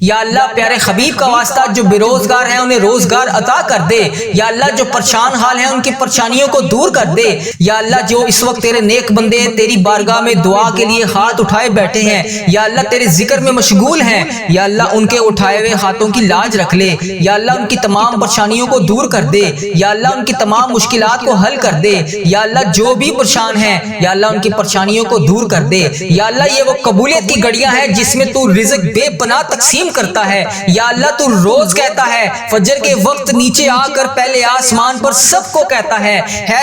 یا اللہ پیارے حبیب کا واسطہ جو بے روزگار ہیں انہیں روزگار عطا کر دے۔ یا اللہ جو پریشان حال ہیں ان کی پریشانیوں کو دور کر دے۔ یا اللہ جو اس وقت تیرے نیک بندے تیری بارگاہ میں دعا کے لیے ہاتھ اٹھائے بیٹھے ہیں، یا اللہ تیرے ذکر میں مشغول ہیں، یا اللہ ان کے اٹھائے ہوئے ہاتھوں کی لاج رکھ لے۔ یا اللہ ان کی تمام پریشانیوں کو دور کر دے۔ یا اللہ ان کی تمام مشکلات کو حل کر دے۔ یا اللہ جو بھی پریشان ہیں یا اللہ ان کی پریشانیوں کو دور کر دے۔ یا اللہ یہ وہ قبولیت کی گھڑیاں ہیں جس میں تو رزق بے پناہ تقسیم کرتا ہے۔ یا اللہ تو روز کہتا ہے فجر کے وقت نیچے آ کر پہلے آسمان پر سب کو کہتا ہے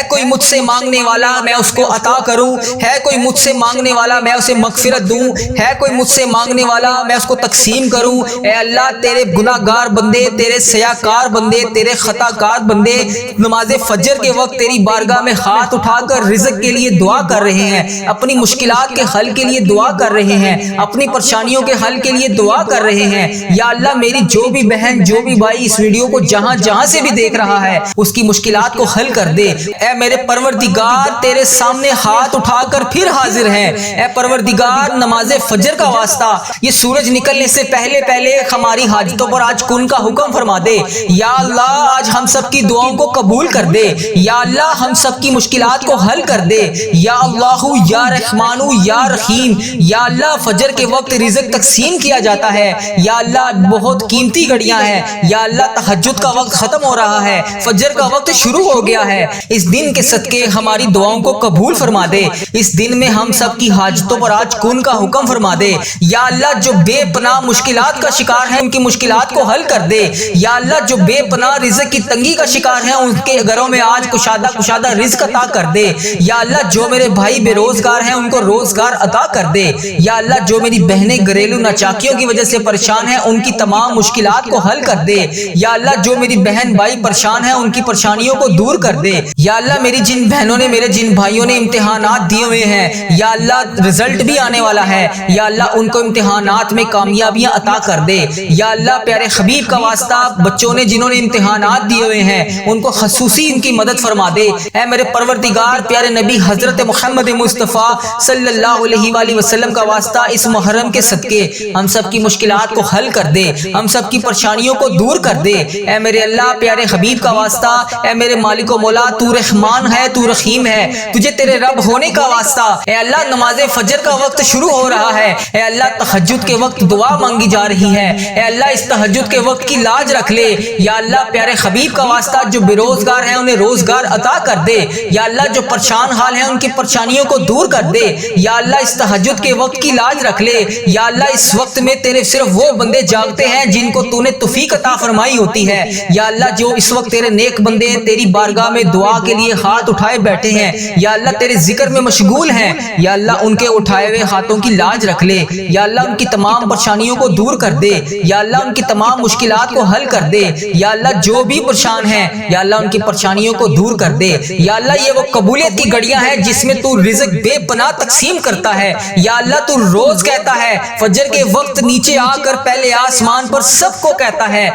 کوئی مجھ سے مانگنے والا میں اس کو عطا کروں، ہے کوئی مجھ سے مانگنے والا میں اسے مغفرت دوں، ہے کوئی مجھ سے مانگنے والا میں اس کو تقسیم کروں۔ اے اللہ تیرے گناہ گار بندے، تیرے سیاکار بندے، تیرے خطا کار بندے نماز فجر کے وقت تیری بارگاہ میں ہاتھ اٹھا کر رزق کے لیے دعا کر رہے ہیں، اپنی مشکلات کے حل کے لیے دعا کر رہے ہیں، اپنی پریشانیوں کے حل کے لیے دعا کر رہے ہیں۔ یا اللہ میری جو بھی بہن جو بھی بھائی اس ویڈیو کو جہاں جہاں سے بھی دیکھ رہا ہے اس کی مشکلات کو حل کر دے۔ اے میرے پروردگار تیرے سامنے ہاتھ اٹھا کر پھر حاضر ہیں۔ اے پروردگار نماز فجر کا واسطہ یہ سورج نکلنے سے پہلے پہلے ہماری حاجتوں پر آج کن کا حکم فرما دے۔ یا اللہ آج ہم سب کی دعاؤں کو قبول کر دے۔ یا اللہ ہم سب کی مشکلات کو حل کر دے۔ یا اللہ یا رحمان یا رحیم۔ یا اللہ فجر کے وقت رزق تقسیم کیا جاتا ہے۔ یا اللہ بہت قیمتی گھڑیاں ہیں۔ یا اللہ تہجد کا وقت ختم ہو رہا ہے، فجر کا وقت شروع ہو گیا ہے۔ اس دن کے صدقے ہماری دعاؤں کو قبول فرما دے۔ اس دن میں ہم سب کی حاجتوں پر آج کن کا حکم فرما دے۔ یا اللہ جو بے پناہ مشکلات کا شکار ہیں ان کی مشکلات کو حل کر دے۔ یا اللہ جو بے پناہ رزق کی تنگی کا شکار ہیں ان کے گھروں میں آج کشادہ رزق عطا کر دے۔ یا اللہ جو میرے بھائی بے روزگار ہیں ان کو روزگار عطا کر دے۔ یا اللہ جو میری بہنیں گھریلو ناچاکیوں کی وجہ سے پریشان ہیں ان کی تمام مشکلات کو حل کر دے۔ یا اللہ جو میری بہن بھائی پریشان ہیں ان کی پریشانیوں کو دور کر دے۔ یا اللہ میری جن بہنوں نے میرے جن بھائیوں نے امتحانات دیے ہوئے ہیں یا اللہ رزلٹ بھی آنے والا ہے، یا اللہ ان کو امتحانات میں کامیابیاں عطا کر دے۔ یا اللہ پیارے حبیب کا واسطہ بچوں نے جنہوں نے امتحانات دیے ہوئے ہیں ان کو خصوصی ان کی مدد فرما دے۔ اے میرے پروردگار پیارے نبی حضرت محمد مصطفیٰ صلی اللہ علیہ وآلہ وسلم کا واسطہ اس محرم کے صدقے ہم سب کی مشکلات کو حل کر دے، ہم سب کی پریشانیوں کو دور کر دے۔ اے میرے اللہ پیارے حبیب کا واسطہ، اے میرے مالک و مولا تو رحمان ہے تو رحیم ہے، تجھے تیرے رب ہونے کا واسطہ۔ اے اللہ نماز فجر کا وقت شروع ہو رہا ہے، اے اللہ تہجد کے وقت دعا مانگی جا رہی ہے، اے اللہ اس تہجد کے وقت کی لاج رکھ لے۔ یا اللہ پیارے حبیب کا واسطہ جو بے روزگار ہیں انہیں روزگار عطا کر دے۔ یا اللہ جو پریشان حال ہیں ان کی پریشانیوں کو دور کر دے۔ یا اللہ اس تہجد کے وقت کی لاج رکھ لے۔ یا اللہ اس وقت میں تیرے صرف وہ بندے جاگتے ہیں جن کو تو نے توفیق عطا فرمائی ہوتی ہے۔ یا اللہ جو اس وقت تیرے نیک بندے تیری بارگاہ میں دعا کے لیے ہاتھ اٹھائے بیٹھے ہیں، یا اللہ تیرے ذکر میں مشغول ہیں، یا اللہ ان کے اٹھائے ہوئے ہاتھوں کی لاج رکھ لے۔ یا اللہ ان کی تمام پریشانیوں کو دور کر دے۔ یا اللہ ان کی تمام مشکلات کو حل کر دے۔ یا اللہ جو بھی پریشان ہیں یا اللہ ان کی پریشانیوں کو دور کر دے۔ یا اللہ یہ وہ قبولیت کی گھڑیاں ہیں جس میں تو رزق بے پناہ تقسیم کرتا ہے۔ یا اللہ تو روز کہتا ہے فجر کے وقت نیچے آ کر پہلے آسمان پر سب کو کہتا ہے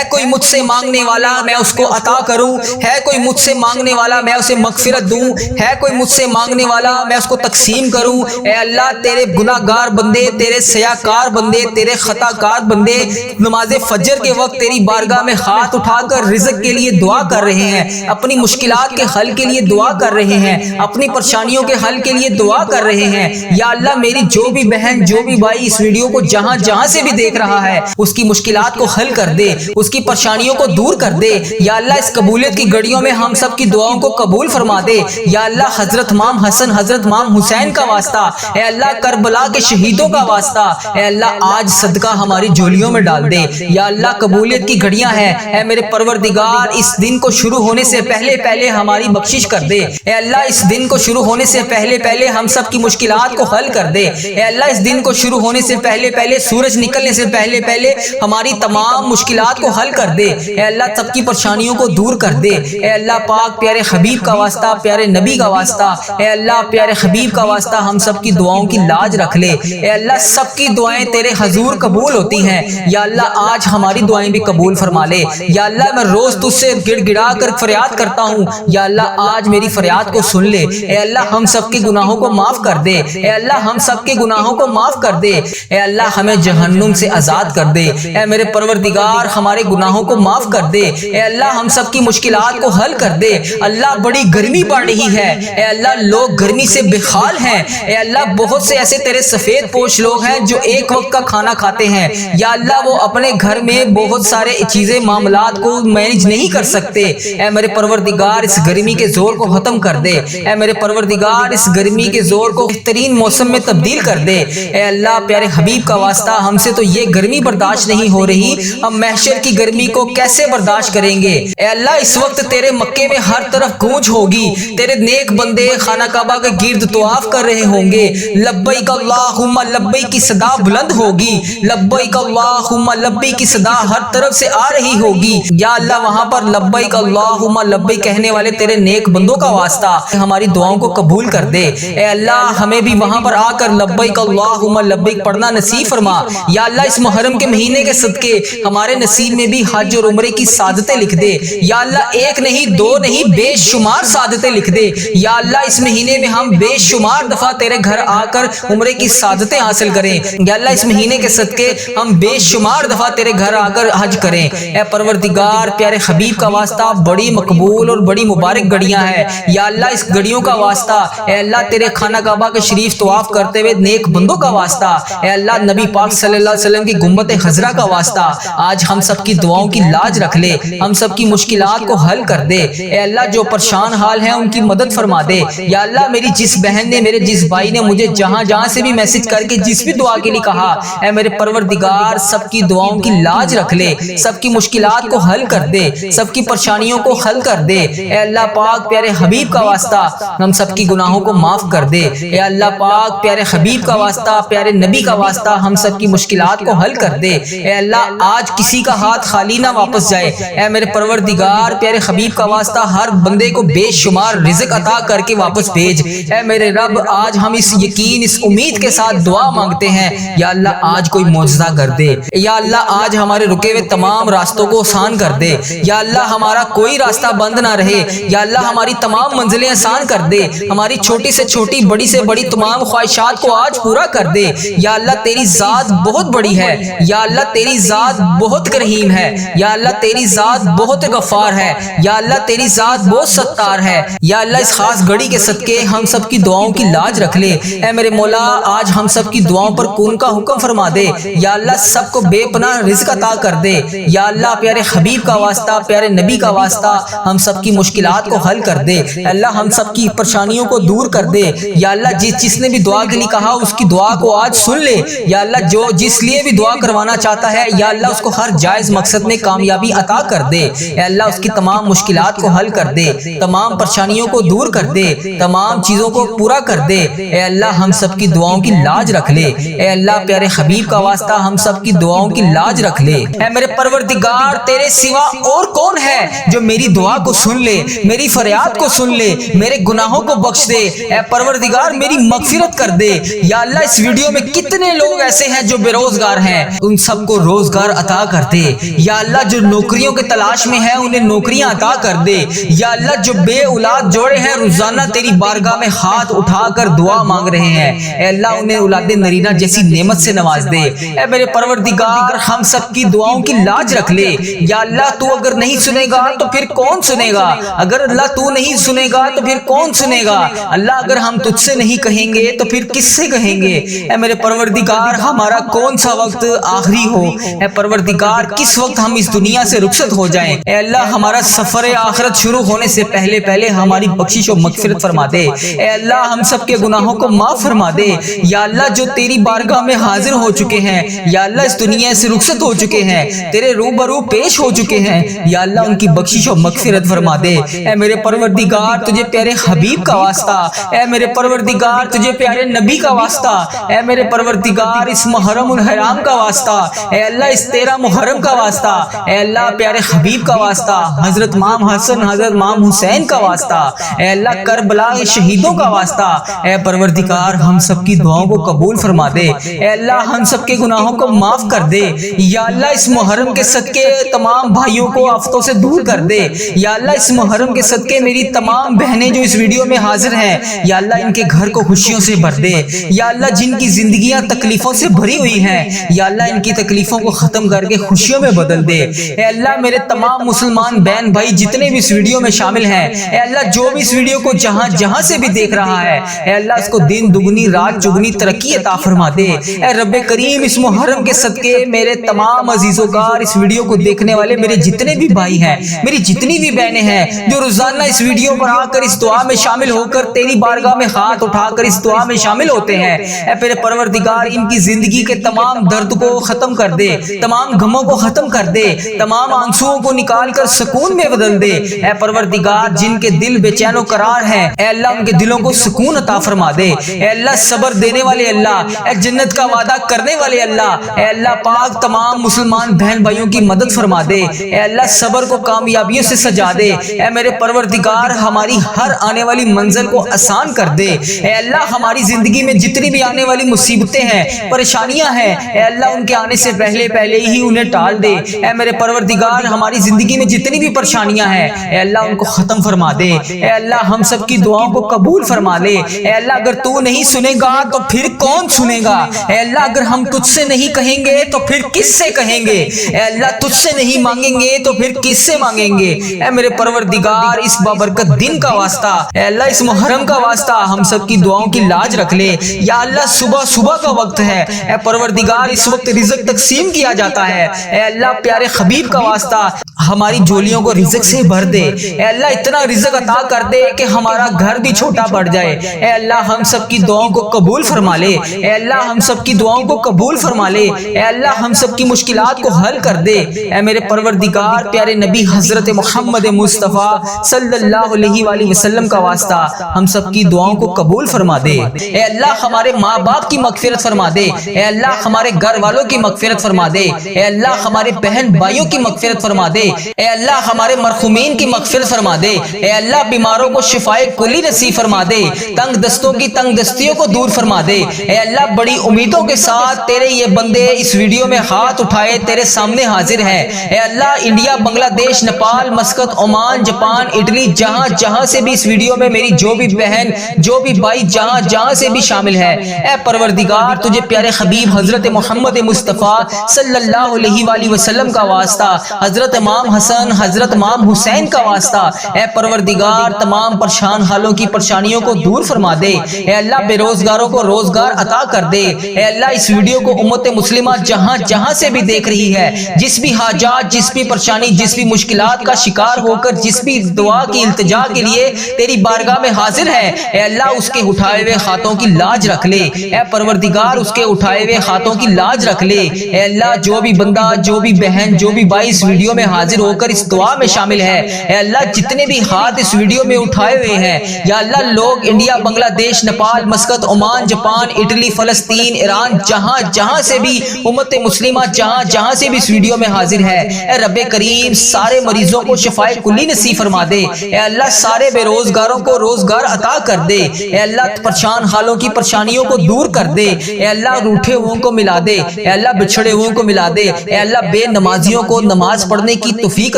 کوئی مجھ سے مانگنے والا میں اس کو عطا کروں، ہے کوئی مجھ سے مانگنے والا میں اسے مغفرت دوں، ہے کوئی مجھ سے مانگنے والا میں اس کو تقسیم کروں۔ اے اللہ تیرے گناہ گار بندے، تیرے سیاکار بندے، تیرے خطا کار بندے نماز فجر کے وقت تیری بارگاہ میں ہاتھ اٹھا کر رزق کے لیے دعا کر رہے ہیں، اپنی مشکلات کے حل کے لیے دعا کر رہے ہیں، اپنی پریشانیوں کے حل کے لیے دعا کر رہے ہیں۔ یا اللہ میری جو بھی بہن جو بھی بھائی اس ویڈیو کو جہاں جہاں سے بھی دیکھ رہا ہے اس کی مشکلات کو حل کر دے، اس کی پریشانیوں کو دور کر دے۔ یا اللہ اس قبولیت کی گھڑیوں میں ہم سب کی دعاؤں کو قبول فرما دے۔ یا اللہ حضرت امام حسن حضرت امام حسین کا واسطہ، اے اللہ کربلا کے شہیدوں کا واسطہ، اے اللہ آج صدقہ ہماری جھولیوں میں ڈال دے۔ یا اللہ قبولیت کی گھڑیاں ہیں، اے میرے پروردگار اس دن کو شروع ہونے سے پہلے پہلے ہماری بخشش کر دے۔ اے اللہ اس دن کو شروع ہونے سے پہلے پہلے ہم سب کی مشکلات کو حل کر دے۔ اے اللہ اس دن کو شروع ہونے سے پہلے پہلے سورج نکلنے سے پہلے پہلے ہماری تمام مشکلات کو حل کر دے۔ اے اللہ سب کی پریشانیوں کو دور کر دے۔ اے اللہ پاک پیارے حبیب کا واسطہ، پیارے نبی کا واسطہ، اے اللہ پیارے حبیب کا واسطہ ہم سب کی دعاؤں کی لاج رکھ لے۔ اے اللہ سب کی دعائیں تیرے حضور قبول ہوتی ہیں، یا اللہ آج ہماری دعائیں بھی قبول فرما لے۔ یا اللہ میں روز تجھ سے گڑ گڑا کر فریاد کرتا ہوں، یا اللہ آج میری فریاد کو سن لے۔ اے اللہ ہم سب کے گناہوں کو معاف کر دے۔ اے اللہ ہم سب کے گناہوں کو معاف کر دے۔ اے اللہ ہمیں جہنم سے آزاد کر دے۔ اے میرے پروردگار ہمارے گناہوں کو معاف کر دے۔ اے اللہ ہم سب کی مشکلات کو حل کر دے۔ اللہ بڑی گرمی پڑ رہی ہے، اے اللہ لوگ گرمی سے بے حال ہیں۔ اے اللہ بہت سے ایسے تیرے سفید پوش لوگ ہیں جو ایک وقت کا کھانا کھاتے ہیں، یا اللہ وہ اپنے گھر میں بہت سارے چیزیں معاملات کو مینج نہیں کر سکتے۔ اے میرے پروردگار اس گرمی کے زور کو ختم کر دے۔ اے میرے پروردگار اس گرمی کے زور کو بہترین موسم میں تبدیل کر دے۔ اے اللہ پیارے حبیب کا واسطہ ہم سے تو یہ گرمی برداشت نہیں ہو رہی، ہم محشر کی گرمی کو کیسے برداشت کریں گے؟ اے اللہ اس وقت تیرے مکے میں ہر طرف گونج ہوگی، تیرے نیک بندے خانہ کعبہ کے گرد طواف کر رہے ہوں گے، لبیک اللہم لبیک کی صدا بلند ہوگی، لبیک اللہم لبیک کی صدا ہر طرف سے آ رہی ہوگی۔ یا اللہ وہاں پر لبیک اللہم لبیک کہنے والے تیرے نیک بندوں کا واسطہ ہماری دعاؤں کو قبول کر دے۔ اے اللہ ہمیں بھی وہاں پر آ کر لبیک اللہم لبیک پڑھنا نصیب فرما۔ یا اللہ اس محرم کے مہینے کے صدقے ہمارے نصیب میں بھی حج اور عمرے کی سعادتیں لکھ دے۔ یا اللہ ایک نہیں دو نہیں بے شمار سعادتیں لکھ دے۔ یا اللہ اس مہینے میں ہم بے شمار دفعہ تیرے گھر آ کر عمرے کی سعادتیں حاصل کریں۔ یا اللہ اس مہینے کے صدقے ہم بے شمار دفعہ تیرے گھر آ کر حج کریں۔ اے پروردگار پیارے حبیب کا واسطہ بڑی مقبول اور بڑی مبارک گھڑیاں ہیں، یا اللہ اس گھڑیوں کا واسطہ اے اللہ تیرے خانہ کعبہ کے شریف طواف کرتے ہوئے نیک بندوں کا واسطہ، اے اللہ نبی پاک صلی اللہ علیہ وسلم کی گنبد خضرا کا واسطہ آج ہم سب کی دعاؤں کی لاج رکھ لے، ہم سب کی مشکلات کو حل کر دے۔ اے اللہ جو پریشان حال ہیں ان کی مدد فرما دے۔ یا اللہ میری جس بہن نے میرے جس بھائی نے مجھے جہاں جہاں سے بھی میسج کر کے جس بھی دعا کے لیے کہا، اے میرے پروردگار سب کی دعاؤں کی لاج رکھ لے، سب کی مشکلات کو حل کر دے، سب کی پریشانیوں کو حل کر دے۔ اے اللہ پاک پیارے حبیب کا واسطہ ہم سب کی گناہوں کو معاف کر دے۔ اے اللہ پاک پیارے حبیب کا واسطہ پیارے نبی کا واسطہ ہم سب کی مشکلات کو حل کر دے۔ اے اللہ آج کسی کا ہاتھ خالی نہ واپس جائے۔ اے میرے پروردگار پیارے حبیب کا واسطہ ہر بندے کو بے شمار رزق عطا کر کے واپس بھیج۔ اے میرے رب آج ہم اس یقین اس امید کے ساتھ دعا مانگتے ہیں، یا اللہ آج کوئی معجزہ کر دے۔ یا اللہ آج ہمارے رکے ہوئے تمام راستوں کو آسان کر دے۔ یا اللہ ہمارا کوئی راستہ بند نہ رہے۔ یا اللہ ہماری تمام منزلیں آسان کر دے، ہماری چھوٹی سے چھوٹی بڑی سے بڑی تمام خواہشات کو آج پورا کر دے۔ یا اللہ تیری ذات بہت بڑی ہے، یا اللہ تیری ذات بہت کریم ہے، یا اللہ تیری ذات بہت غفار ہے، یا اللہ تیری ذات بہت ستار ہے۔ یا اللہ اس خاص گھڑی کے صدقے ہم سب کی دعاؤں کی لاج رکھ لے۔ اے میرے مولا آج ہم سب کی دعاؤں پر کون کا حکم فرما دے۔ یا اللہ سب کو بے پناہ رزق عطا کر دے۔ یا اللہ پیارے حبیب کا واسطہ پیارے نبی کا واسطہ ہم سب کی مشکلات کو حل کر دے۔ اللہ ہم سب کی پریشانیوں کو دور کر دے۔ یا اللہ جس نے بھی دعا کے لیے کہا اس کی دعا کو آج سن لے۔ یا اللہ جو جس لیے بھی دعا کروانا چاہتا ہے، یا اللہ اس کو ہر جائز مقصد میں کامیابی عطا کر دے۔ اے اللہ اس کی تمام مشکلات کو حل کر دے، تمام پریشانیوں کو دور کر دے، تمام چیزوں کو پورا کر دے۔ اے اللہ ہم سب کی دعاؤں کی لاج رکھ لے۔ اے اللہ پیارے حبیب کا واسطہ ہم سب کی دعاؤں کی لاج رکھ لے۔ اے میرے پروردگار تیرے سوا اور کون ہے جو میری دعا کو سن لے، میری فریاد کو سن لے، میرے گناہوں کو بخش دے۔ اے پروردگار میری مغفرت کر دے۔ یا اللہ اس ویڈیو میں کتنے لوگ ایسے ہیں جو بے روزگار ہیں، ان سب کو روزگار عطا کر دے۔ یا اللہ جو نوکریوں کے تلاش میں ہیں انہیں نوکریاں عطا کر دے۔ یا اللہ جو بے اولاد جوڑے ہیں روزانہ تیری بارگاہ میں ہاتھ اٹھا کر دعا مانگ رہے ہیں، اے اللہ انہیں اولاد نرینہ جیسی نعمت سے نواز دے۔ اے میرے پروردگار ہم سب کی دعاؤں کی لاج رکھ لے۔ یا اللہ تو اگر نہیں سنے گا تو پھر کون سنے گا؟ اگر اللہ تو نہیں سنے گا تو پھر کون سنے گا؟ اللہ اگر ہم تجھ سے نہیں کہیں گے تو پھر کس سے کہیں گے؟ اے میرے پروردگار ہمارا کون سا وقت آخری ہو، اے پروردگار کس وقت ہم اس دنیا سے رخصت ہو جائیں، اے اللہ ہمارا سفر آخرت شروع ہونے سے پہلے پہلے ہماری بخشش و مغفرت فرما دے۔ اے اللہ ہم سب کے گناہوں کو معاف فرما دے۔ یا اللہ جو تیری بارگاہ میں حاضر ہو چکے ہیں، یا اللہ اس دنیا سے رخصت ہو چکے ہیں، تیرے روبرو پیش ہو چکے ہیں، یا اللہ ان کی بخشش و مغفرت فرما دے۔ اے میرے پروردگار تجھے پیارے حبیب کا واسطہ، اے میرے پروردگار تجھے پیارے نبی کا واسطہ، اے میرے پروردگار اس محرم الحرام کا واسطہ، اے اللہ اس 13 محرم کا واسطہ، اے اللہ پیارے حبیب کا واسطہ، حضرت امام حسن حضرت امام حسین کا واسطہ، اے اللہ کربلا کے شہیدوں کا واسطہ، اے پروردگار ہم سب کی دعاؤں کو قبول فرما دے۔ اے اللہ ہم سب کے گناہوں کو معاف کر دے۔ یا اللہ اس محرم کے صدقے تمام بھائیوں کو آفتوں سے دور کر دے۔ یا اللہ اس محرم کے صدقے میری تمام بہنیں جو اس ویڈیو میں حاضر ہیں، یا اللہ ان کے گھر کو خوشیوں سے بھر دے۔ یا اللہ جن کی زندگیاں تکلیفوں سے بھری ہوئی ہیں، یا اللہ ان کی تکلیفوں کو ختم کر کے خوشیوں میں بدل دے۔ اے اللہ میرے تمام مسلمان بہن بھائی جتنے بھی اس ویڈیو میں شامل ہیں، اے اللہ جو بھی اس ویڈیو کو جہاں سے بھی دیکھ رہا ہے، اے اللہ اس کو دن دگنی رات چگنی ترقی عطا فرما دے۔ اے رب کریم اس محرم کے صدقے میرے تمام عزیزوں کا اس ویڈیو کو دیکھنے والے میرے جتنے بھی بھائی ہیں، میری جتنی بھی بہنیں ہیں جو روزانہ اس ویڈیو پر آ کر اس دعا میں شامل ہو کر تیری بارگاہ میں ہاتھ اٹھا کر اس دعا میں شامل ہوتے ہیں، اے میرے پروردگار ان کی زندگی کے تمام درد کو ختم کر دے، تمام غموں کو ختم کر دے، تمام آنسوؤں کو نکال کر سکون میں بدل دے۔ اے پروردگار جن کے دل بے چین و قرار ہیں، اے اللہ ان کے دلوں کو سکون عطا فرما دے۔ اے اللہ صبر دینے والے اللہ، اے جنت کا وعدہ کرنے والے اللہ، اے اللہ پاک تمام مسلمان بہن بھائیوں کی مدد فرما دے۔ اے اللہ صبر کو کامیابیوں سے سجا دے۔ اے میرے پروردگار ہماری ہر آنے والی منزل کو آسان کر دے۔ اے اللہ ہماری زندگی میں جتنی بھی آنے والی مصیبتیں ہیں، پریشانیاں ہیں، اے اللہ ان کے آنے سے پہلے ہی انہیں ٹال دے۔ اے میرے پروردگار ہماری زندگی میں جتنی بھی پریشانیاں ہیں، اے اللہ ان کو ختم فرما دے۔ اے اللہ ہم سب کی دعاؤں کو قبول فرما لے۔ اے اللہ اگر تو نہیں سنے گا تو پھر کون سنے گا؟ اے اللہ اگر ہم تجھ سے نہیں کہیں گے تو پھر کس سے کہیں گے؟ اے اللہ تجھ سے نہیں مانگیں گے تو پھر کس سے مانگیں گے؟ اے میرے پروردگار اس بابرکت دن کا واسطہ، اے اللہ اس محرم کا واسطہ ہم سب کی دعاؤں کی لاج رکھ لے۔ یا اللہ صبح کا وقت ہے، اے پروردگار اس وقت رزق تقسیم کیا جاتا ہے، اے اللہ پیارے حبیب کا واسطہ ہماری جولیوں کو رزق سے بھر دے۔ اے اللہ اتنا رزق عطا کر دے کہ ہمارا گھر بھی چھوٹا پڑ جائے۔ اے اللہ ہم سب کی دعاؤں کو قبول فرما لے۔ اے اللہ ہم سب کی دعاؤں کو قبول فرما لے۔ اے اللہ ہم سب کی مشکلات کو حل کر دے۔ اے میرے پروردگار پیارے نبی حضرت محمد مصطفیٰ صلی اللہ علیہ وآلہ وسلم کا واسطہ ہم سب کی دعاؤں کو قبول فرما دے۔ اے اللہ ہمارے ماں باپ کی مغفرت فرما دے۔ اے اللہ ہمارے گھر والوں کی مغفرت فرما دے۔ اے اللہ ہمارے بہن بھائیوں کی مغفرت فرما دے۔ اے اللہ ہمارے مرحومین کی مغفرت فرما دے۔ اے اللہ بیماروں کو شفائے کلی نصیب فرما دے۔ تنگ دستوں کی تنگ دستیوں کو دور فرما دے۔ اے اللہ بڑی امیدوں کے ساتھ تیرے یہ بندے اس ویڈیو میں ہاتھ اٹھائے تیرے سامنے حاضر ہیں۔ اے اللہ انڈیا، بنگلہ دیش، Nepal, Muscat, Oman, Japan, Italy, جہاں سے بھی اس ویڈیو میں میری جو بھی بہن جو بھی بھائی جہاں سے بھی شامل ہے، اے پروردگار تجھے پیارے حبیب حضرت محمد مصطفیٰ صلی اللہ علیہ وآلہ وسلم کا واسطہ، حضرت امام حسن، حضرت امام حسین کا واسطہ، اے پروردگار تمام پریشان حالوں کی پریشانیوں کو دور فرما دے۔ اے اللہ بے روزگاروں کو روزگار عطا کر دے۔ اے اللہ اس ویڈیو کو امت مسلمہ جہاں سے بھی دیکھ رہی ہے، جس بھی حاجات، جس بھی پریشانی، جس بھی مشکلات کا شکار ہو کر جس بھی دعا کی التجا کے لیے تیری بارگاہ میں حاضر ہے، اے اللہ اس کے اٹھائے ہوئے ہاتھوں کی لاج رکھ لے۔ اے پروردگار اس کے اٹھائے ہوئے ہاتھوں کی لاج رکھ لے۔ اے اللہ جو بھی بندہ، جو بھی بہن، جو بھی بھائی اس ویڈیو میں حاضر ہو کر اس دعا میں شامل ہے، اے اللہ جتنے بھی ہاتھ اس ویڈیو میں اٹھائے ہوئے ہیں، یا اللہ لوگ انڈیا، بنگلہ دیش، Nepal, Muscat, Oman, Japan, Italy, فلسطین، ایران، جہاں سے بھی امت مسلمہ جہاں سے بھی اس ویڈیو میں حاضر ہے، اے رب کریم سارے مریضوں کو شفائے کلی نصیب فرما دے۔ اے اللہ سارے بے روزگاروں کو روزگار عطا کر دے۔ اے اللہ پریشان حالوں کی پریشانیوں کو دور کر دے۔ اے اللہ روٹھے ہوئوں کو ملا دے۔ اے اللہ بچھڑے ہوئوں کو ملا دے۔ اے اللہ بے نمازیوں کو نماز پڑھنے کی توفیق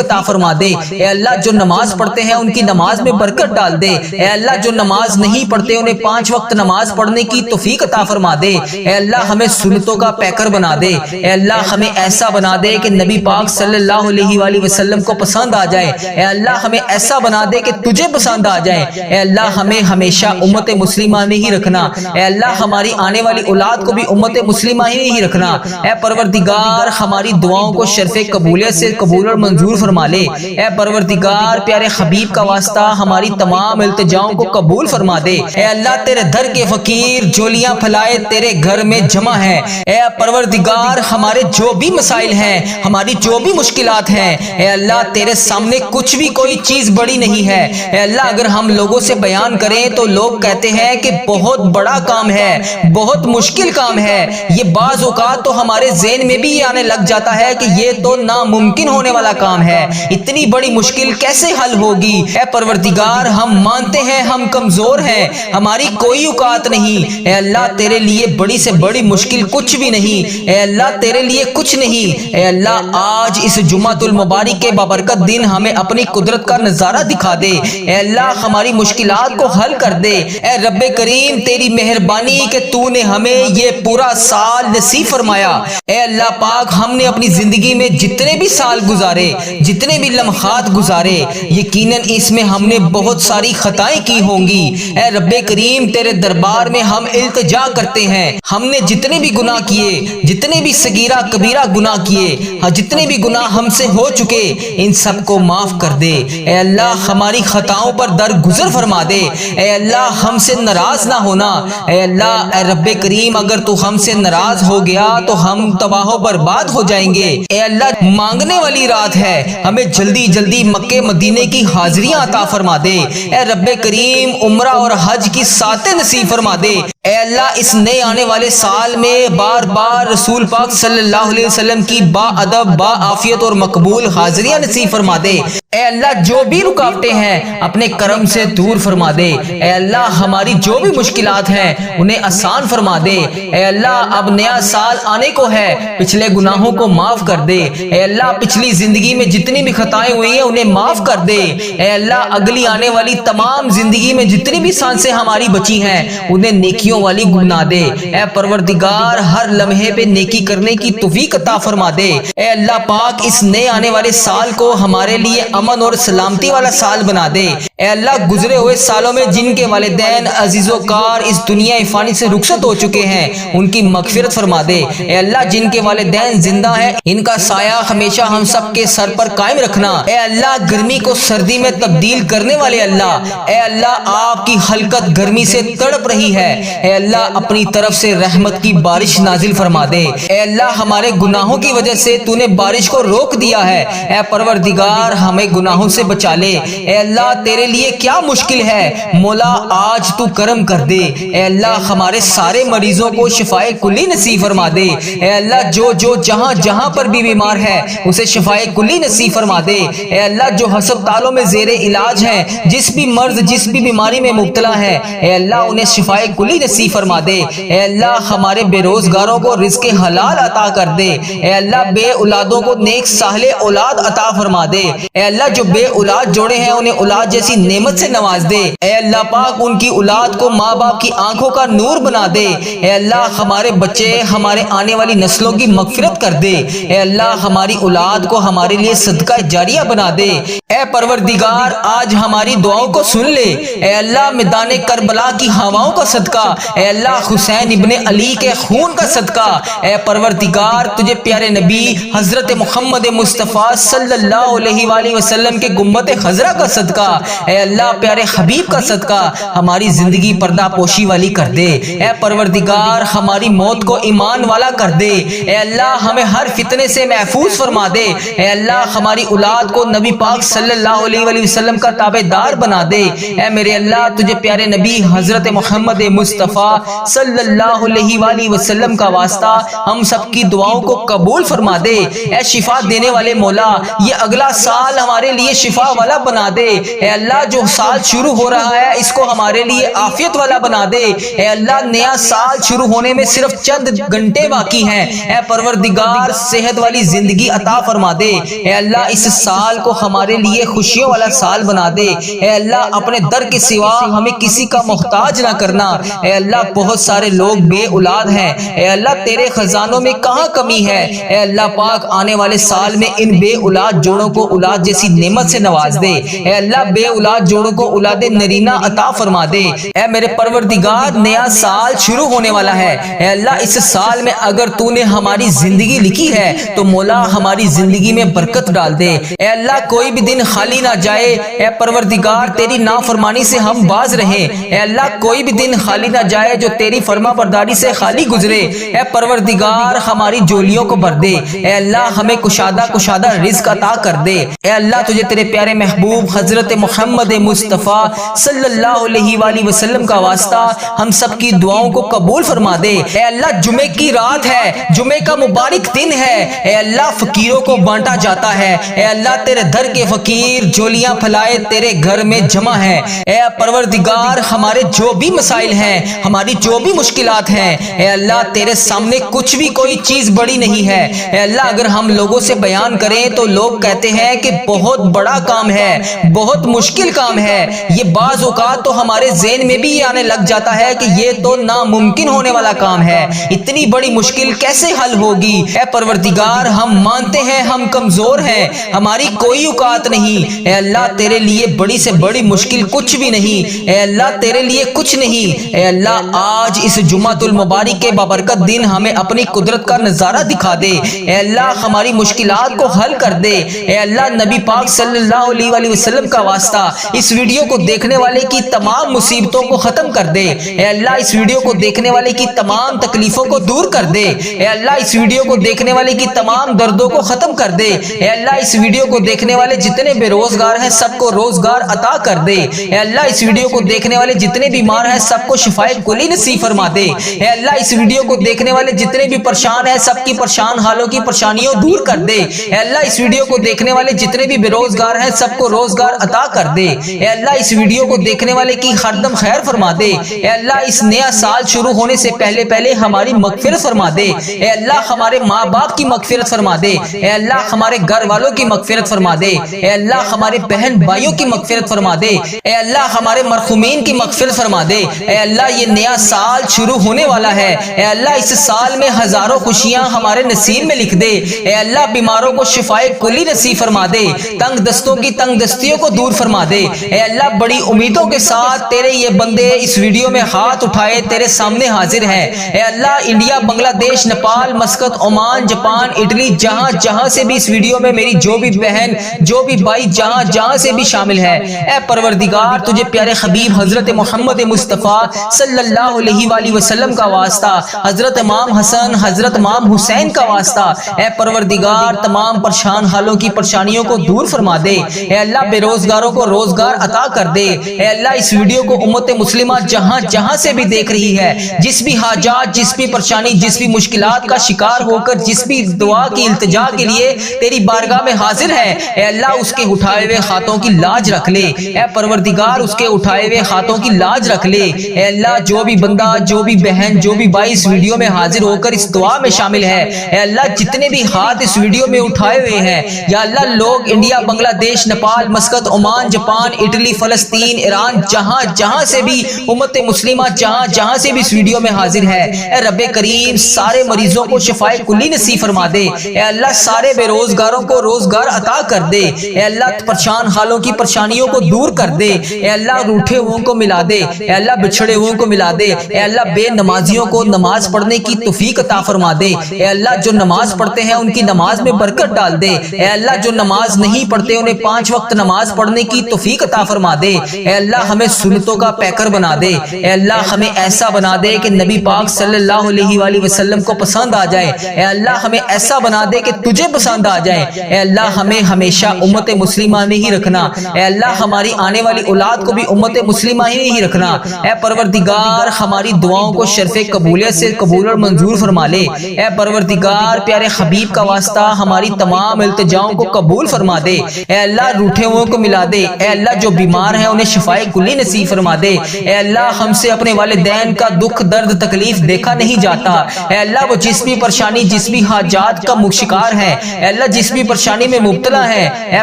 عطا فرما دے۔ اے اللہ جو نماز پڑھتے ہیں ان کی نماز میں برکت ڈال دے۔ اے اللہ جو نماز نہیں پڑھتے انہیں 5 وقت نماز پڑھنے کی توفیق عطا فرما دے۔ اے اللہ ہمیں سنتوں کا پیکر بنا دے۔ اے اللہ ہمیں ایسا بنا دے کہ نبی پاک صلی اللہ علیہ وآلہ وسلم کو پسند آ جائے۔ اے اللہ ہمیں ایسا بنا دے کہ تجھے پسند آ جائے۔ اے اللہ ہمیں ہمیشہ امت مسلمہ میں ہی رکھنا۔ اے اللہ ہماری آنے والی اولاد کو بھی امت مسلمہ ہی رکھنا۔ اے پروردگار ہماری دعاؤں کو شرف قبولیت سے قبول اور منظور فرما لے۔ اے پروردگار پیارے حبیب کا واسطہ ہماری تمام التجاؤں کو قبول فرما دے۔ اے اللہ تیرے در کے فقیر جولیاں پھلائے تیرے گھر میں جمع ہے۔ اے پروردگار ہمارے جو بھی مسائل ہیں، ہماری جو بھی مشکلات ہیں، اے اللہ تیرے سامنے کچھ بھی کوئی چیز بڑی نہیں ہے۔ اے اللہ اگر ہم لوگوں سے بیان کریں تو لوگ کہتے ہیں کہ بہت بڑا کام ہے، بہت مشکل کام ہے۔ یہ بعض اوقات تو ہمارے ذہن میں بھی یہ آنے لگ جاتا ہے کہ یہ تو ناممکن ہونے والا کام ہے، اتنی بڑی مشکل کیسے حل ہوگی؟ اے پروردگار ہم مانتے ہیں ہم کمزور ہیں، ہماری کوئی اوقات نہیں۔ اے اللہ تیرے لیے بڑی سے بڑی مشکل کچھ بھی نہیں۔ اے اللہ تیرے لیے کچھ نہیں۔ اے اللہ آج اس جمعۃ المبارک کے بابرکت دن ہمیں اپنی قدرت کا نظارہ دکھا دے۔ اے اللہ ہماری مشکلات کو حل کر دے۔ اے رب کریم تیری مہربانی کہ تو نے ہمیں یہ پورا سال نصیب نصیب فرمایا۔ اے اللہ پاک ہم نے اپنی زندگی میں جتنے بھی سال گزارے، جتنے بھی لمحات گزارے، یقیناً اس میں ہم نے بہت ساری خطائیں کی ہوں گی۔ اے رب کریم تیرے دربار میں ہم التجا کرتے ہیں، ہم نے جتنے بھی گناہ کیے، جتنے بھی صغیرہ کبیرہ گناہ کیے، جتنے بھی گناہ ہم سے ہو چکے، ان سب کو معاف کر دے۔ اے اللہ ہماری خطاؤں پر درگزر فرما دے۔ اے اللہ ہم سے ناراض نہ ہونا۔ اے اللہ اے رب کریم اگر تو ہم سے ناراض ہو گیا تو ہم تباہ و برباد ہو جائیں گے۔ اے اللہ مانگنے والی رات ہے، ہمیں جلدی جلدی مکے مدینے کی حاضریاں عطا فرما دے۔ اے رب کریم عمرہ اور حج کی ساتیں نصیب فرما دے۔ اے اللہ اس نئے آنے والے سال میں بار بار رسول پاک صلی اللہ علیہ وسلم کی با ادب، با عافیت اور مقبول حاضریاں نصیب فرما دے۔ اے اللہ جو بھی رکاوٹیں ہیں اپنے کرم سے دور فرما دے۔ اے اللہ ہماری جو بھی مشکلات ہیں انہیں آسان فرما دے۔ اے اللہ اب نیا سال آنے کو ہے، پچھلے گناہوں کو معاف کر دے۔ اے اللہ پچھلی زندگی میں جتنی بھی خطائیں ہوئی ہیں انہیں معاف کر دے۔ اے اللہ اگلی آنے والی تمام زندگی میں جتنی بھی سانسیں ہماری بچی ہیں انہیں نیکیوں والی گنا دے۔ اے پروردگار ہر لمحے پہ نیکی کرنے کی توفیق عطا فرما دے۔ اے اللہ پاک اس نئے آنے والے سال کو ہمارے لیے امن اور سلامتی والا سال بنا دے۔ اے اللہ گزرے ہوئے سالوں میں جن کے والدین عزیز و کار اس دنیا فانی سے رخصت ہو چکے ہیں ان کی مغفرت فرما دے۔ اے اللہ جن کے والدین زندہ ہیں ان کا سایہ ہمیشہ ہم سب کے سر پر قائم رکھنا۔ اے اللہ گرمی کو سردی میں تبدیل کرنے والے اللہ، اے اللہ آپ کی خلقت گرمی سے تڑپ رہی ہے، اے اللہ اپنی طرف سے رحمت کی بارش نازل فرما دے۔ اے اللہ ہمارے گناہوں کی وجہ سے تو نے بارش کو روک دیا ہے، اے پروردگار ہمیں گناہوں سے بچا لے۔ اے اللہ تیرے لیے کیا مشکل ہے، مولا آج تو کرم کر دے۔ اے اللہ ہمارے سارے مریضوں کو شفائے کلی نصیب فرما دے۔ اے اللہ جو جہاں جہاں پر بھی بیمار ہے اسے شفائے کلی نصیب فرما دے۔ اے اللہ جو ہسپتالوں میں زیر علاج ہیں، جس بھی مرض جس بھی بیماری میں مبتلا ہے، اے اللہ انہیں شفائے کلی نصیب فرما دے۔ اے اللہ ہمارے بے روزگاروں کو رزق حلال عطا کر دے۔ اے اللہ بے اولادوں کو نیک صالح اولاد عطا فرما دے۔ اے اللہ جو بے اولاد جوڑے ہیں انہیں اولاد جیسی نعمت سے نواز دے۔ اے اللہ پاک ان کی اولاد کو ماں باپ کی آنکھوں کا نور بنا دے۔ اے اللہ ہمارے بچے ہمارے آنے والی نسلوں کی مغفرت کر دے۔ اے اللہ ہماری اولاد کو ہمارے لیے صدقہ جاریہ بنا دے۔ اے پروردگار آج ہماری دعاؤں کو سن لے۔ اے اللہ میدان کربلا کی ہواؤں کا صدقہ، اے اللہ حسین ابن علی کے خون کا صدقہ، اے پروردگار تجھے پیارے نبی حضرت محمد مصطفیٰ صلی اللہ علیہ وآلہ وسلم کے گنبد خضرا کا صدقہ، اے اللہ پیارے حبیب کا صدقہ ہماری زندگی پردہ پوشی والی کر دے۔ اے پروردگار ہماری موت کو ایمان والا کر دے۔ اے اللہ ہمیں ہر فتنے سے محفوظ فرما دے۔ اے اللہ ہماری اولاد کو نبی پاک صلی اللہ علیہ وآلہ وسلم کا تابع دار بنا دے۔ اے میرے اللہ تجھے پیارے نبی حضرت محمد مصطفیٰ صلی اللہ علیہ وآلہ وسلم کا واسطہ ہم سب کی دعاؤں کو قبول فرما دے۔ اے شفا دینے والے مولا یہ اگلا سال ہمارے لیے شفا والا بنا دے۔ اے اللہ جو سال شروع ہو رہا ہے اس کو ہمارے لیے عافیت والا بنا دے۔ اے اللہ نیا سال شروع ہونے میں صرف چند گھنٹے باقی ہیں، اے پروردگار صحت والی زندگی عطا فرما دے۔ اے اللہ اس سال کو ہمارے لیے خوشیوں والا سال بنا دے۔ اے اللہ اپنے در کے سوا ہمیں کسی کا محتاج نہ کرنا۔ اے اللہ بہت سارے لوگ بے اولاد ہیں، اے اللہ تیرے خزانوں میں کہاں کمی ہے۔ اے اللہ پاک آنے والے سال میں ان بے اولاد جوڑوں کو اولاد جیسی نعمت سے نواز دے۔ اے اللہ بے اولاد جوڑوں کو اولاد نرینہ عطا فرما دے۔ اے میرے پروردگار نیا سال شروع ہونے والا ہے، اے اللہ اس سال میں اگر تو نے ہماری زندگی لکھی ہے تو مولا ہماری زندگی میں برکت ڈال دے۔ اے اللہ کوئی بھی دن خالی نہ جائے، اے پروردگار تیری نافرمانی سے ہم باز رہیں۔ اے اللہ کوئی بھی دن خالی نہ جائے جو تیری فرما برداری سے خالی گزرے۔ اے پروردگار ہماری جولیوں کو بھر دے۔ اے اللہ ہمیں کشادہ رزق عطا کر دے۔ اے اللہ تجھے تیرے پیارے محبوب حضرت محمد مصطفیٰ صلی اللہ علیہ وآلہ وسلم کا واسطہ ہم سب کی دعاؤں کو قبول فرما دے۔ اے اللہ جمعے کی رات ہے، جمعے کا مبارک دن ہے، اے اللہ فقیروں کو بانٹا جاتا ہے۔ اے اللہ تیرے در کے فقیر جولیاں پھیلائے تیرے گھر میں جمع ہے۔ اے پروردگار ہمارے جو بھی مسائل ہیں، ہماری جو بھی مشکلات ہیں، اے اللہ تیرے سامنے کچھ بھی کوئی چیز بڑی نہیں ہے۔ اے اللہ اگر ہم لوگوں سے بیان کریں تو لوگ کہتے ہیں کہ بہت بڑا کام ہے، بہت مشکل مشکل کام ہے۔ یہ بعض اوقات تو ہمارے ذہن میں بھی یہ آنے لگ جاتا ہے کہ یہ تو ناممکن ہونے والا کام ہے، اتنی بڑی مشکل کیسے حل ہوگی؟ اے پروردگار، ہم مانتے ہیں ہم کمزور ہیں، ہماری کوئی اوقات نہیں۔ اے اللہ، تیرے لیے بڑی سے بڑی مشکل کچھ بھی نہیں۔ اے اللہ، تیرے لیے کچھ نہیں۔ اے اللہ، آج اس جمعۃ المبارک کے بابرکت دن ہمیں اپنی قدرت کا نظارہ دکھا دے۔ اے اللہ، ہماری مشکلات کو حل کر دے۔ اے اللہ، نبی پاک صلی اللہ علیہ وآلہ وسلم کا واسطہ اس ویڈیو کو دیکھنے والے کی تمام مصیبتوں کو ختم کر دے۔ اے اللہ، اس ویڈیو کو دیکھنے والے کی تمام تکلیفوں کو دور کر دے۔ اے اللہ، اس ویڈیو کو دیکھنے والے کی تمام دردوں کو ختم کر دے۔ اے اللہ، اس ویڈیو کو دیکھنے والے جتنے بے روزگار ہیں سب کو روزگار عطا کر دے۔ اے اللہ، اس ویڈیو کو دیکھنے والے جتنے بیمار ہیں سب کو شفائے کلی نصیب فرما دے۔ اے اللہ، اس ویڈیو کو دیکھنے والے جتنے بھی پریشان ہیں سب کی پریشان حالوں کی پریشانیوں دور کر دے۔ اے اللہ، اس ویڈیو کو دیکھنے والے جتنے بھی بے روزگار ہیں سب کو روزگار عطا کر دے۔ اے اللہ، اس ویڈیو کو دیکھنے والے کی ہر دم خیر فرما دے۔ اے اللہ، اس نیا سال شروع ہونے سے پہلے ہماری مغفرت فرما دے۔ اے اللہ، ہمارے ماں باپ کی مغفرت فرما دے۔ اے اللہ، ہمارے گھر والوں کی مغفرت فرما دے۔ اے اللہ، ہمارے بہن بھائیوں کی مغفرت فرما دے۔ اے اللہ، ہمارے مرحومین کی مغفرت فرما دے۔ اے اللہ، یہ نیا سال شروع ہونے والا ہے۔ اے اللہ، اس سال میں ہزاروں خوشیاں ہمارے نصیب میں لکھ دے۔ اے اللہ، بیماروں کو شفائے کلی نصیب فرما دے، تنگ دستوں کی تنگ دستیوں کو دور فرما دے۔ اے اللہ، بڑی امیدوں کے ساتھ تیرے یہ بندے اس ویڈیو میں ہاتھ اٹھائے تیرے سامنے حاضر ہیں۔ اے اللہ، انڈیا، بنگلہ دیش، Nepal, Muscat, Oman, Japan, Italy, جہاں سے بھی اس ویڈیو میں میری جو بھی بہن جو بھی بھائی جہاں سے بھی شامل ہے، اے پروردگار، تجھے پیارے حبیب حضرت محمد مصطفیٰ صلی اللہ علیہ وآلہ وسلم کا واسطہ، حضرت امام حسن، حضرت امام حسین کا واسطہ، اے پروردگار، تمام پریشان حالوں کی پریشانیوں کو دور فرما دے۔ اے اللہ، بے روزگاروں کو روزگار عطا کر دے۔ اے اللہ، اس ویڈیو کو امت مسلمہ جہاں سے بھی دیکھ رہی ہے، جس بھی حاجات، جس بھی پریشانی، جس بھی مشکلات کا شکار ہو کر جس بھی دعا کی التجا کے لیے تیری بارگاہ میں حاضر ہے، اے اللہ، اس کے اٹھائے ہوئے ہاتھوں کی لاج رکھ لے۔ اے پروردگار، اس کے اٹھائے ہوئے ہاتھوں کی لاج رکھ لے۔ اے اللہ، جو بھی بندہ، جو بھی بہن، جو بھی بھائی اس ویڈیو میں حاضر ہو کر اس دعا میں شامل ہے، اے اللہ، جتنے بھی ہاتھ اس ویڈیو میں اٹھائے ہوئے ہیں، یا اللہ، لوگ انڈیا، بنگلہ دیش، Nepal, Muscat, Oman, Japan, Italy, فلسطین، ایران، جہاں سے بھی امت مسلمہ جہاں سے بھی اس ویڈیو میں حاضر ہے، اے رب کریم، سارے مریضوں کو شفائے کلی نصیب فرما دے۔ اے اللہ، سارے بے روزگاروں کو روزگار عطا کر دے۔ اے اللہ، پریشان حالوں کی پریشانیوں کو دور کر دے۔ اے اللہ، روٹھے ہوئوں کو ملا دے۔ اے اللہ، بچھڑے ہوئوں کو ملا دے۔ اے اللہ، بے نمازیوں کو نماز پڑھنے کی توفیق عطا فرما دے۔ اے اللہ، جو نماز پڑھتے ہیں ان کی نماز میں برکت ڈال دے۔ اے اللہ، جو نماز نہیں پڑھتے انہیں 5 وقت نماز پڑھنے کی توفیق عطا فرما دے۔ اے اللہ، ہمیں سنتوں کا پیکر بنا دے۔ اے اللہ، ہمیں ایسا بنا دے کہ نبی پاک صلی اللہ علیہ وآلہ وسلم کو پسند آ جائے۔ اے اللہ، ہمیں ایسا بنا دے کہ تجھے پسند آ جائے۔ اے اللہ، ہمیں ہمیشہ امت مسلمہ میں ہی رکھنا۔ اے اللہ، ہماری آنے والی اولاد کو بھی امت مسلمہ ہی نہیں رکھنا۔ اے پروردگار، ہماری دعاؤں کو شرف قبولیت سے قبول اور منظور فرما لے۔ اے پروردگار، پیارے حبیب کا واسطہ ہماری تمام التجاؤں کو قبول فرما دے۔ اے اللہ، روٹھے ہوئوں کو ملا دے۔ اے اللہ، جو بیمار ہیں انہیں شفائے کلی نصیب فرما دے۔ اے اللہ، ہم سے اپنے والدین کا دکھ درد تکلیف دیکھا نہیں جاتا۔ اے اللہ، وہ جس بھی پریشانی، جس بھی حاجات کا شکار ہے، اے اللہ، جس بھی پریشانی میں مبتلا ہے، اے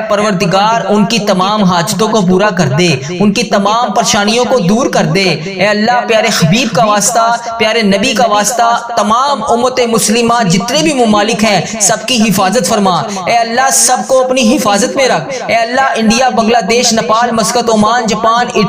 پروردگار، ان کی تمام حاجتوں کو پورا کر دے، ان کی تمام پریشانیوں کو دور کر دے۔ اے اللہ، پیارے حبیب کا واسطہ، پیارے نبی کا واسطہ، تمام امت مسلمہ جتنے بھی ممالک ہیں سب کی حفاظت فرما۔ اے اللہ، سب کو اپنی حفاظت میں رکھ۔ اے اللہ، انڈیا، بنگلہ دیش، نیپال، مسقط، عمان، جاپان،